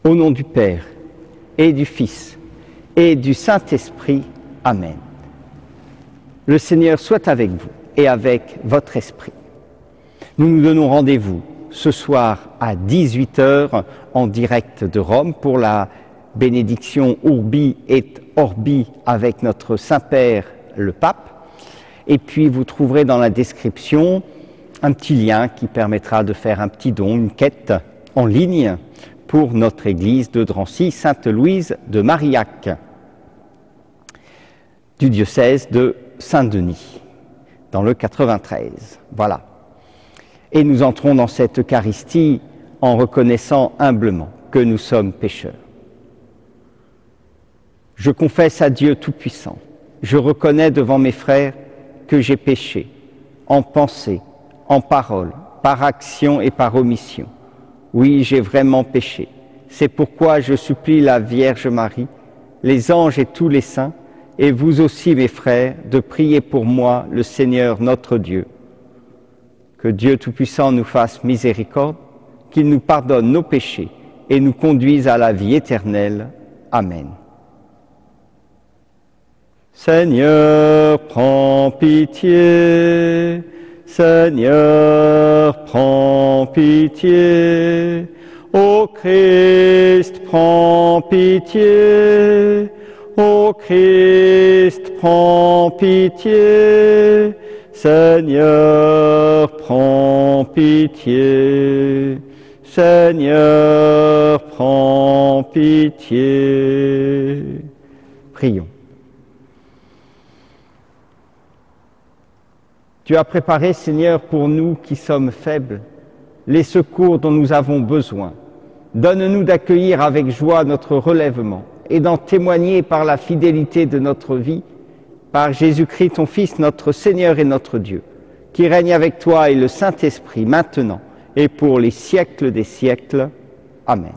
Au nom du Père, et du Fils, et du Saint-Esprit. Amen. Le Seigneur soit avec vous et avec votre esprit. Nous nous donnons rendez-vous ce soir à 18h en direct de Rome pour la bénédiction Urbi et Orbi avec notre Saint-Père le Pape. Et puis vous trouverez dans la description un petit lien qui permettra de faire un petit don, une quête en ligne pour notre église de Drancy, Sainte-Louise de Marillac, du diocèse de Saint-Denis, dans le 93. Voilà. Et nous entrons dans cette Eucharistie en reconnaissant humblement que nous sommes pécheurs. Je confesse à Dieu Tout-Puissant, je reconnais devant mes frères que j'ai péché, en pensée, en parole, par action et par omission. Oui, j'ai vraiment péché. C'est pourquoi je supplie la Vierge Marie, les anges et tous les saints, et vous aussi, mes frères, de prier pour moi, le Seigneur notre Dieu. Que Dieu Tout-Puissant nous fasse miséricorde, qu'il nous pardonne nos péchés et nous conduise à la vie éternelle. Amen. Seigneur, prends pitié. Seigneur, prends pitié. Ô Christ, prends pitié. Ô Christ, prends pitié. Seigneur, prends pitié. Seigneur, prends pitié. Prions. Tu as préparé, Seigneur, pour nous qui sommes faibles, les secours dont nous avons besoin. Donne-nous d'accueillir avec joie notre relèvement et d'en témoigner par la fidélité de notre vie, par Jésus-Christ, ton Fils, notre Seigneur et notre Dieu, qui règne avec toi et le Saint-Esprit, maintenant et pour les siècles des siècles. Amen.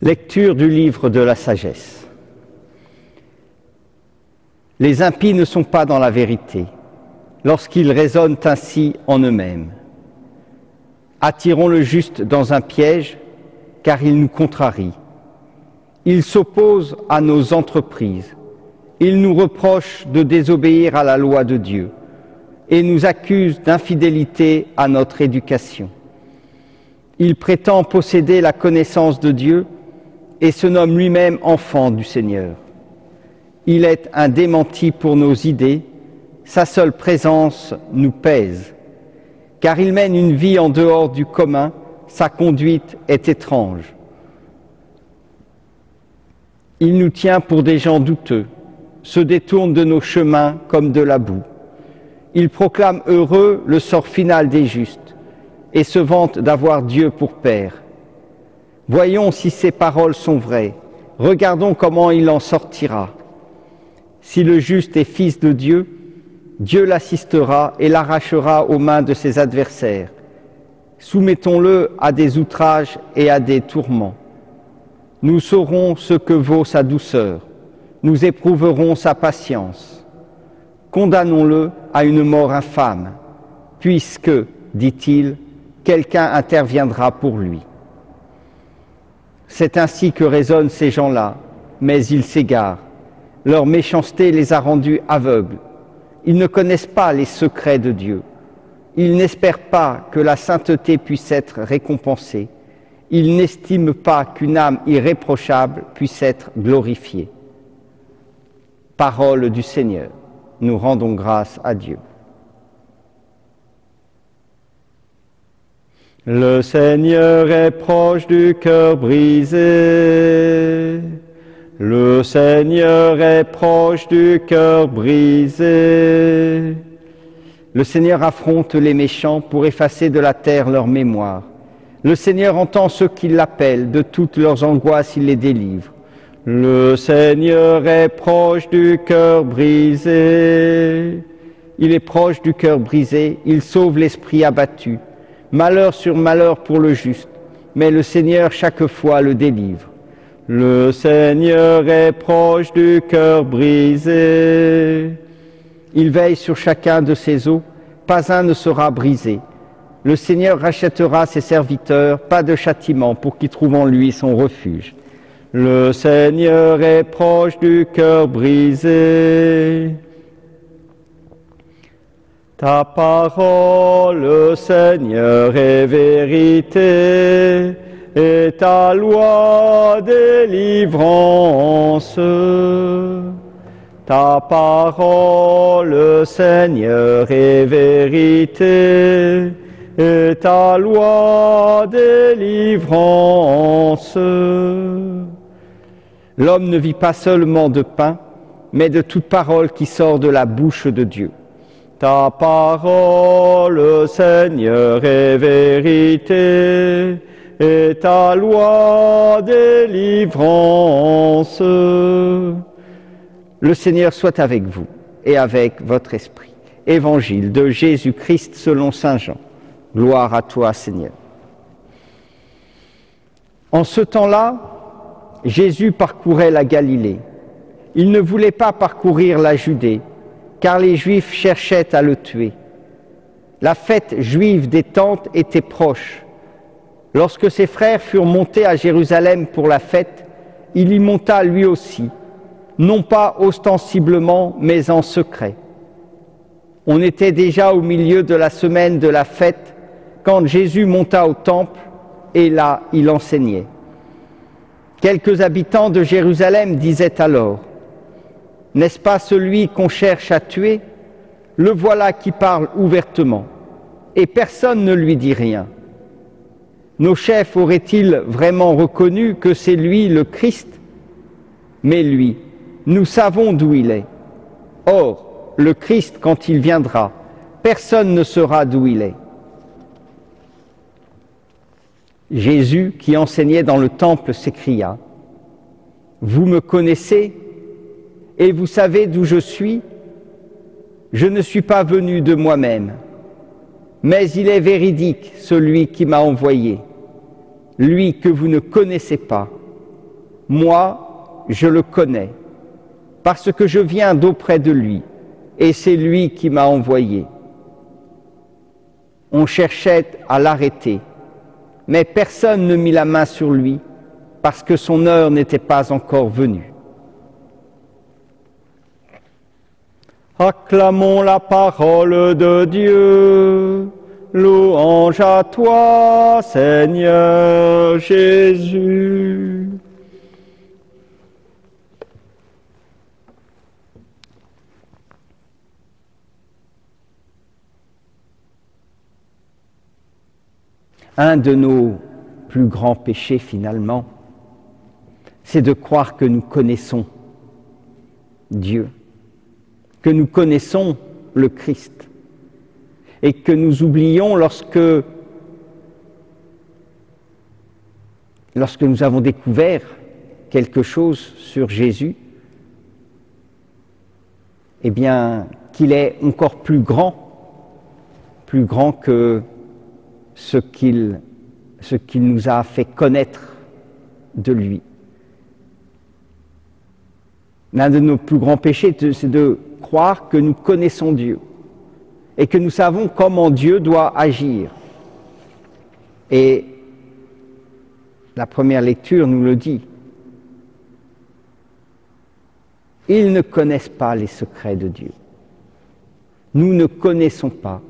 Lecture du livre de la sagesse. Les impies ne sont pas dans la vérité, lorsqu'ils raisonnent ainsi en eux-mêmes. Attirons le juste dans un piège, car il nous contrarie. Il s'oppose à nos entreprises. Il nous reproche de désobéir à la loi de Dieu et nous accuse d'infidélité à notre éducation. Il prétend posséder la connaissance de Dieu et se nomme lui-même enfant du Seigneur. Il est un démenti pour nos idées, sa seule présence nous pèse, car il mène une vie en dehors du commun, sa conduite est étrange. Il nous tient pour des gens douteux, se détourne de nos chemins comme de la boue. Il proclame heureux le sort final des justes et se vante d'avoir Dieu pour Père. Voyons si ces paroles sont vraies. Regardons comment il en sortira. Si le juste est fils de Dieu, Dieu l'assistera et l'arrachera aux mains de ses adversaires. Soumettons-le à des outrages et à des tourments. Nous saurons ce que vaut sa douceur. Nous éprouverons sa patience. Condamnons-le à une mort infâme, puisque, dit-il, quelqu'un interviendra pour lui. C'est ainsi que raisonnent ces gens-là, mais ils s'égarent. Leur méchanceté les a rendus aveugles. Ils ne connaissent pas les secrets de Dieu. Ils n'espèrent pas que la sainteté puisse être récompensée. Ils n'estiment pas qu'une âme irréprochable puisse être glorifiée. Parole du Seigneur. Nous rendons grâce à Dieu. Le Seigneur est proche du cœur brisé. Le Seigneur est proche du cœur brisé. Le Seigneur affronte les méchants pour effacer de la terre leur mémoire. Le Seigneur entend ceux qui l'appellent, de toutes leurs angoisses il les délivre. Le Seigneur est proche du cœur brisé. Il est proche du cœur brisé, il sauve l'esprit abattu. Malheur sur malheur pour le juste, mais le Seigneur chaque fois le délivre. Le Seigneur est proche du cœur brisé. Il veille sur chacun de ses os, pas un ne sera brisé. Le Seigneur rachètera ses serviteurs, pas de châtiment pour qu'ils trouvent en lui son refuge. Le Seigneur est proche du cœur brisé. Ta parole, Seigneur, est vérité, et ta loi délivrance. Ta parole, Seigneur, est vérité, et ta loi délivrance. L'homme ne vit pas seulement de pain, mais de toute parole qui sort de la bouche de Dieu. Ta parole, Seigneur, est vérité, et ta loi délivrance. Le Seigneur soit avec vous et avec votre esprit. Évangile de Jésus-Christ selon saint Jean. Gloire à toi, Seigneur. En ce temps-là, Jésus parcourait la Galilée. Il ne voulait pas parcourir la Judée, car les Juifs cherchaient à le tuer. La fête juive des tentes était proche. Lorsque ses frères furent montés à Jérusalem pour la fête, il y monta lui aussi, non pas ostensiblement, mais en secret. On était déjà au milieu de la semaine de la fête, quand Jésus monta au temple, et là, il enseignait. Quelques habitants de Jérusalem disaient alors: n'est-ce pas celui qu'on cherche à tuer? Le voilà qui parle ouvertement, et personne ne lui dit rien. Nos chefs auraient-ils vraiment reconnu que c'est lui le Christ? Mais lui, nous savons d'où il est. Or, le Christ, quand il viendra, personne ne saura d'où il est. Jésus, qui enseignait dans le temple, s'écria: vous me connaissez et vous savez d'où je suis? Je ne suis pas venu de moi-même, mais il est véridique celui qui m'a envoyé, lui que vous ne connaissez pas. Moi, je le connais, parce que je viens d'auprès de lui, et c'est lui qui m'a envoyé. On cherchait à l'arrêter, mais personne ne mit la main sur lui, parce que son heure n'était pas encore venue. Acclamons la parole de Dieu. Louange à toi, Seigneur Jésus. Un de nos plus grands péchés, finalement, c'est de croire que nous connaissons Dieu, que nous connaissons le Christ, et que nous oublions lorsque nous avons découvert quelque chose sur Jésus, eh bien, qu'il est encore plus grand que ce qu'il nous a fait connaître de lui. L'un de nos plus grands péchés, c'est de croire que nous connaissons Dieu et que nous savons comment Dieu doit agir. Et la première lecture nous le dit. Ils ne connaissent pas les secrets de Dieu. Nous ne connaissons pas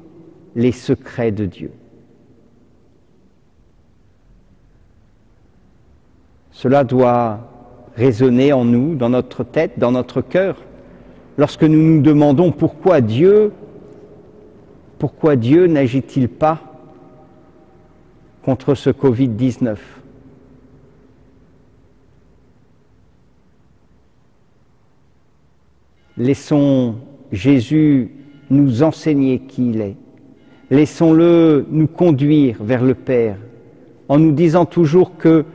les secrets de Dieu. Cela doit résonner en nous, dans notre tête, dans notre cœur, lorsque nous nous demandons pourquoi Dieu n'agit-il pas contre ce Covid-19 ? Laissons Jésus nous enseigner qui il est. Laissons-le nous conduire vers le Père, en nous disant toujours que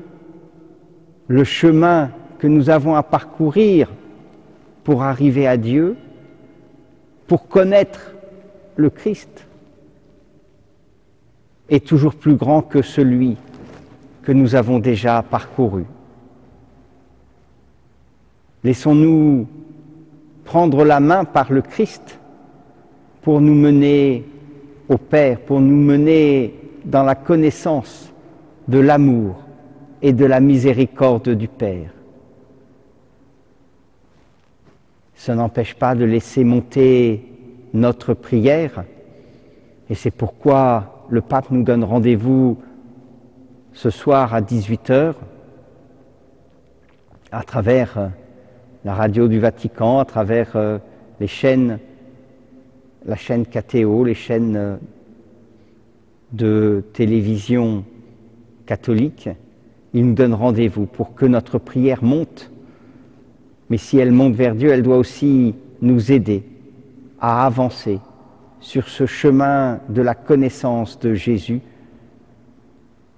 le chemin que nous avons à parcourir pour arriver à Dieu, pour connaître le Christ est toujours plus grand que celui que nous avons déjà parcouru. Laissons-nous prendre la main par le Christ pour nous mener au Père, pour nous mener dans la connaissance de l'amour et de la miséricorde du Père. Ça n'empêche pas de laisser monter notre prière, et c'est pourquoi le pape nous donne rendez-vous ce soir à 18h à travers la radio du Vatican, à travers les chaînes, la chaîne KTO, les chaînes de télévision catholique. Il nous donne rendez-vous pour que notre prière monte, mais si elle monte vers Dieu, elle doit aussi nous aider à avancer sur ce chemin de la connaissance de Jésus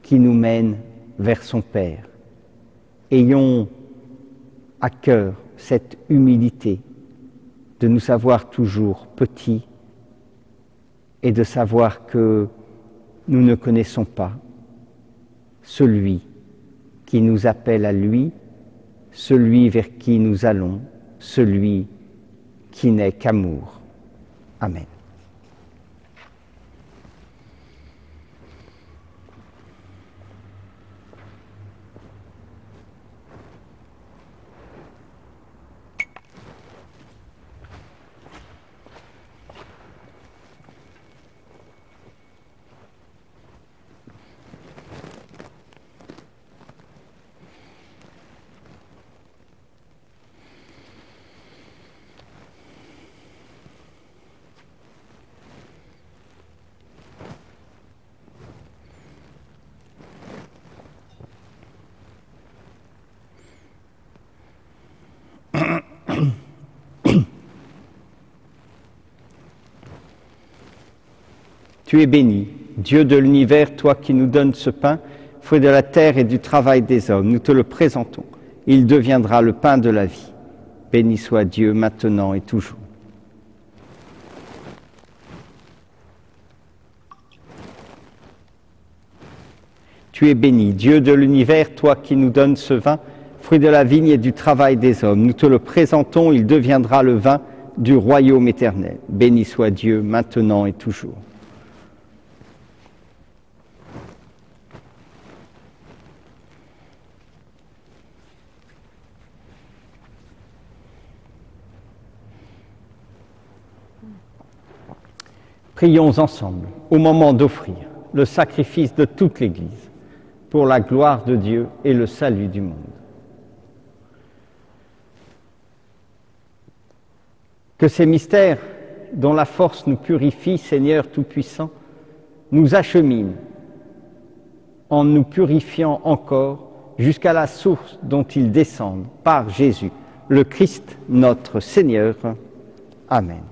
qui nous mène vers son Père. Ayons à cœur cette humilité de nous savoir toujours petits et de savoir que nous ne connaissons pas celui qui nous appelle à lui, celui vers qui nous allons, celui qui n'est qu'amour. Amen. Tu es béni, Dieu de l'univers, toi qui nous donnes ce pain, fruit de la terre et du travail des hommes. Nous te le présentons. Il deviendra le pain de la vie. Béni soit Dieu maintenant et toujours. Tu es béni, Dieu de l'univers, toi qui nous donnes ce vin, fruit de la vigne et du travail des hommes. Nous te le présentons, il deviendra le vin du royaume éternel. Béni soit Dieu maintenant et toujours. Prions ensemble, au moment d'offrir le sacrifice de toute l'Église, pour la gloire de Dieu et le salut du monde. Que ces mystères, dont la force nous purifie, Seigneur Tout-Puissant, nous acheminent en nous purifiant encore jusqu'à la source dont ils descendent par Jésus, le Christ notre Seigneur. Amen.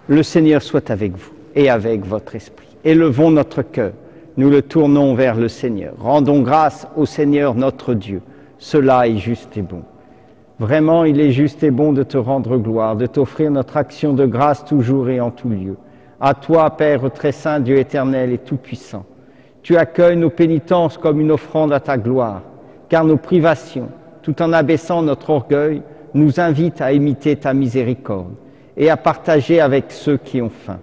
Le Seigneur soit avec vous et avec votre esprit. Élevons notre cœur, nous le tournons vers le Seigneur. Rendons grâce au Seigneur notre Dieu. Cela est juste et bon. Vraiment, il est juste et bon de te rendre gloire, de t'offrir notre action de grâce toujours et en tout lieu. À toi, Père très saint, Dieu éternel et tout-puissant, tu accueilles nos pénitences comme une offrande à ta gloire, car nos privations, tout en abaissant notre orgueil, nous invitent à imiter ta miséricorde et à partager avec ceux qui ont faim.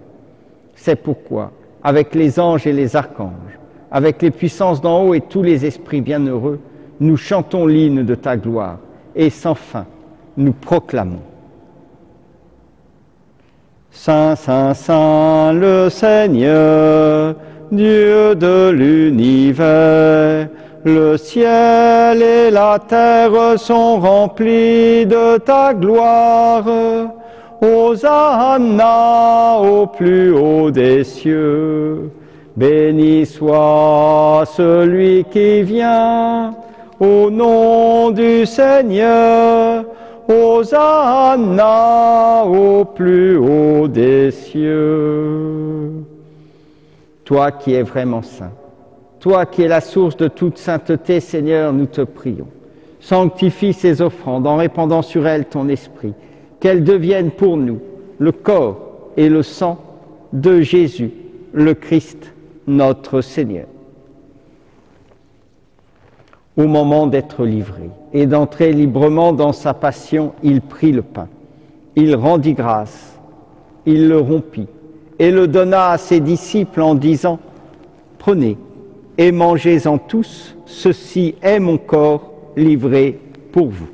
C'est pourquoi, avec les anges et les archanges, avec les puissances d'en haut et tous les esprits bienheureux, nous chantons l'hymne de ta gloire et sans fin, nous proclamons. Saint, Saint, Saint, le Seigneur, Dieu de l'univers, le ciel et la terre sont remplis de ta gloire. Hosanna au plus haut des cieux, béni soit celui qui vient au nom du Seigneur. Hosanna au plus haut des cieux. Toi qui es vraiment saint, toi qui es la source de toute sainteté, Seigneur, nous te prions. Sanctifie ces offrandes en répandant sur elles ton esprit, qu'elles deviennent pour nous le corps et le sang de Jésus, le Christ, notre Seigneur. Au moment d'être livré et d'entrer librement dans sa passion, il prit le pain. Il rendit grâce, il le rompit et le donna à ses disciples en disant « Prenez et mangez-en tous, ceci est mon corps livré pour vous. »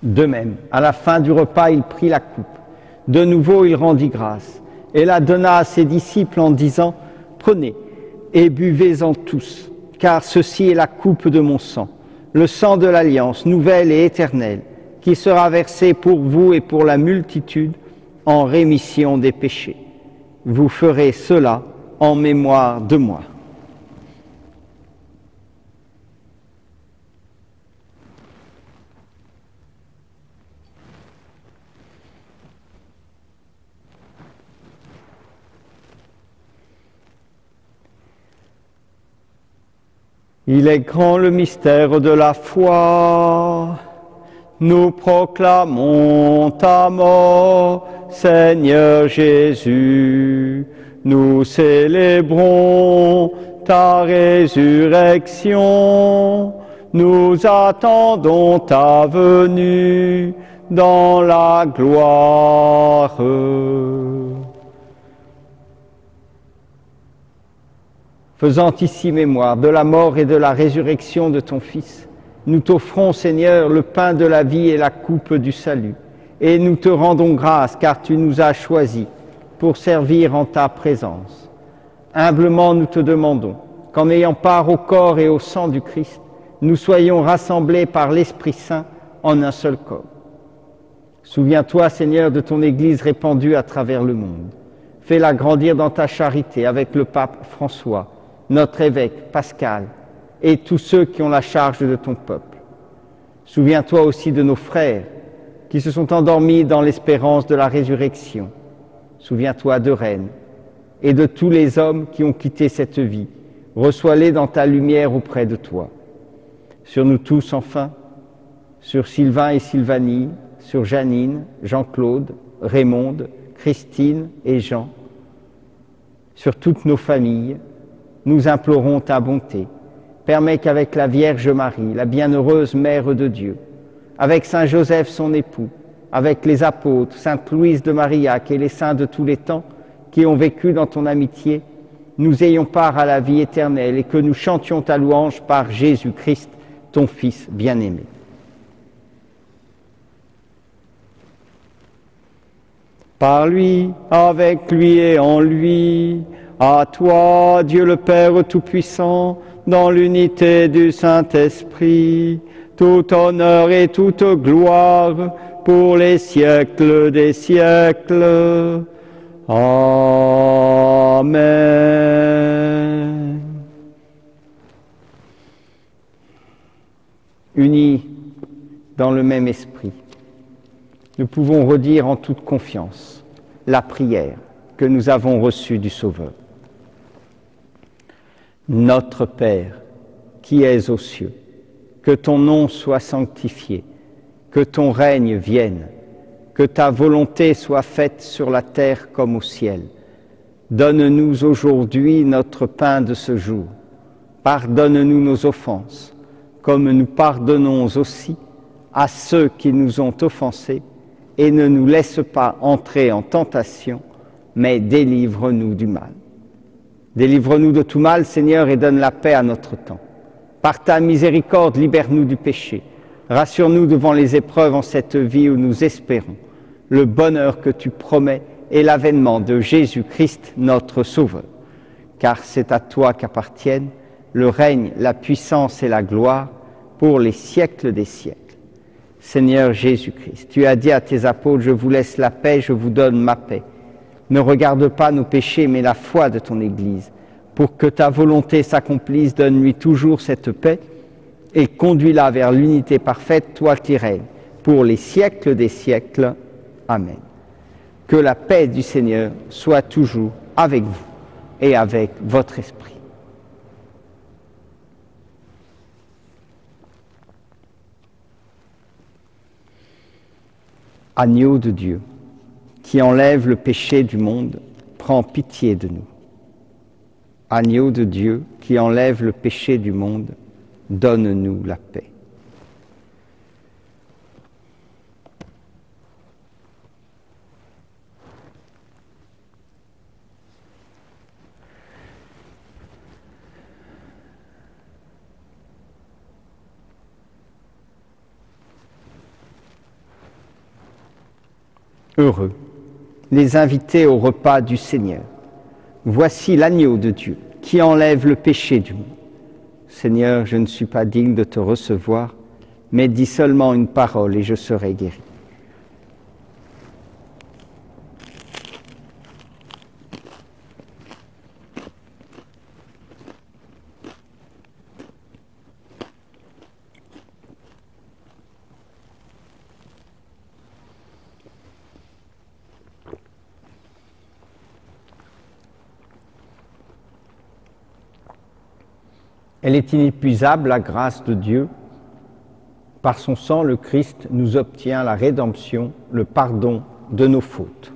De même, à la fin du repas, il prit la coupe. De nouveau, il rendit grâce et la donna à ses disciples en disant « Prenez et buvez-en tous, car ceci est la coupe de mon sang, le sang de l'alliance nouvelle et éternelle, qui sera versé pour vous et pour la multitude en rémission des péchés. Vous ferez cela en mémoire de moi. » Il est grand le mystère de la foi. Nous proclamons ta mort, Seigneur Jésus. Nous célébrons ta résurrection. Nous attendons ta venue dans la gloire. Faisant ici mémoire de la mort et de la résurrection de ton Fils, nous t'offrons, Seigneur, le pain de la vie et la coupe du salut. Et nous te rendons grâce, car tu nous as choisis pour servir en ta présence. Humblement, nous te demandons qu'en ayant part au corps et au sang du Christ, nous soyons rassemblés par l'Esprit Saint en un seul corps. Souviens-toi, Seigneur, de ton Église répandue à travers le monde. Fais-la grandir dans ta charité avec le pape François, notre évêque Pascal et tous ceux qui ont la charge de ton peuple. Souviens-toi aussi de nos frères qui se sont endormis dans l'espérance de la résurrection. Souviens-toi de Rennes et de tous les hommes qui ont quitté cette vie. Reçois-les dans ta lumière auprès de toi. Sur nous tous enfin, sur Sylvain et Sylvanie, sur Janine, Jean-Claude, Raymonde, Christine et Jean, sur toutes nos familles, nous implorons ta bonté. Permets qu'avec la Vierge Marie, la bienheureuse Mère de Dieu, avec Saint Joseph son époux, avec les apôtres, Sainte Louise de Marillac et les saints de tous les temps qui ont vécu dans ton amitié, nous ayons part à la vie éternelle et que nous chantions ta louange par Jésus-Christ, ton Fils bien-aimé. Par lui, avec lui et en lui, à toi, Dieu le Père Tout-Puissant, dans l'unité du Saint-Esprit, tout honneur et toute gloire pour les siècles des siècles. Amen. Unis dans le même esprit, nous pouvons redire en toute confiance la prière que nous avons reçue du Sauveur. Notre Père, qui es aux cieux, que ton nom soit sanctifié, que ton règne vienne, que ta volonté soit faite sur la terre comme au ciel. Donne-nous aujourd'hui notre pain de ce jour. Pardonne-nous nos offenses, comme nous pardonnons aussi à ceux qui nous ont offensés, et ne nous laisse pas entrer en tentation, mais délivre-nous du mal. Délivre-nous de tout mal, Seigneur, et donne la paix à notre temps. Par ta miséricorde, libère-nous du péché. Rassure-nous devant les épreuves en cette vie où nous espérons le bonheur que tu promets et l'avènement de Jésus-Christ, notre Sauveur. Car c'est à toi qu'appartiennent le règne, la puissance et la gloire pour les siècles des siècles. Seigneur Jésus-Christ, tu as dit à tes apôtres, je vous laisse la paix, je vous donne ma paix. Ne regarde pas nos péchés, mais la foi de ton Église. Pour que ta volonté s'accomplisse, donne-lui toujours cette paix et conduis-la vers l'unité parfaite, toi qui règnes, pour les siècles des siècles. Amen. Que la paix du Seigneur soit toujours avec vous et avec votre esprit. Agneau de Dieu, qui enlève le péché du monde, prends pitié de nous. Agneau de Dieu, qui enlève le péché du monde, donne-nous la paix. Heureux, les invités au repas du Seigneur. Voici l'agneau de Dieu qui enlève le péché du monde. Seigneur, je ne suis pas digne de te recevoir, mais dis seulement une parole et je serai guéri. Elle est inépuisable, la grâce de Dieu. Par son sang, le Christ nous obtient la rédemption, le pardon de nos fautes.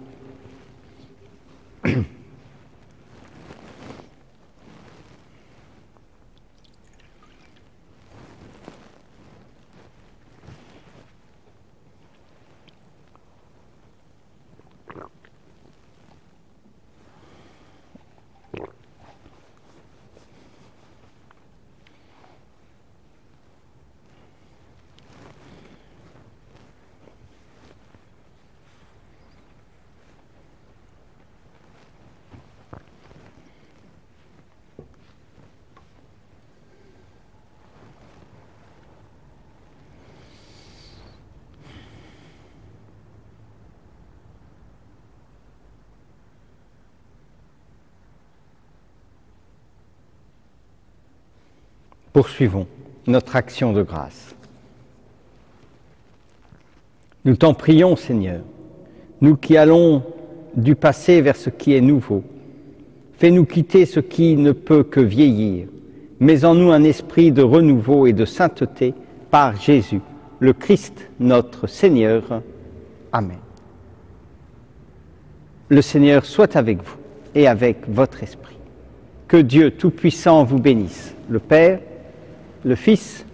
Poursuivons notre action de grâce. Nous t'en prions, Seigneur, nous qui allons du passé vers ce qui est nouveau. Fais-nous quitter ce qui ne peut que vieillir. Mets en nous un esprit de renouveau et de sainteté par Jésus, le Christ, notre Seigneur. Amen. Le Seigneur soit avec vous et avec votre esprit. Que Dieu Tout-Puissant vous bénisse, le Père, le Fils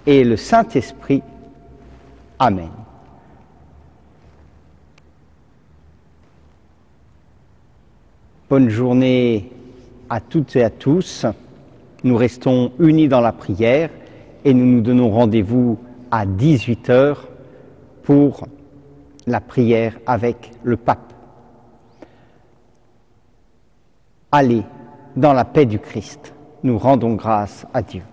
et le Saint-Esprit. Amen. Bonne journée à toutes et à tous. Nous restons unis dans la prière et nous nous donnons rendez-vous à 18h pour la prière avec le pape. Allez dans la paix du Christ. Nous rendons grâce à Dieu.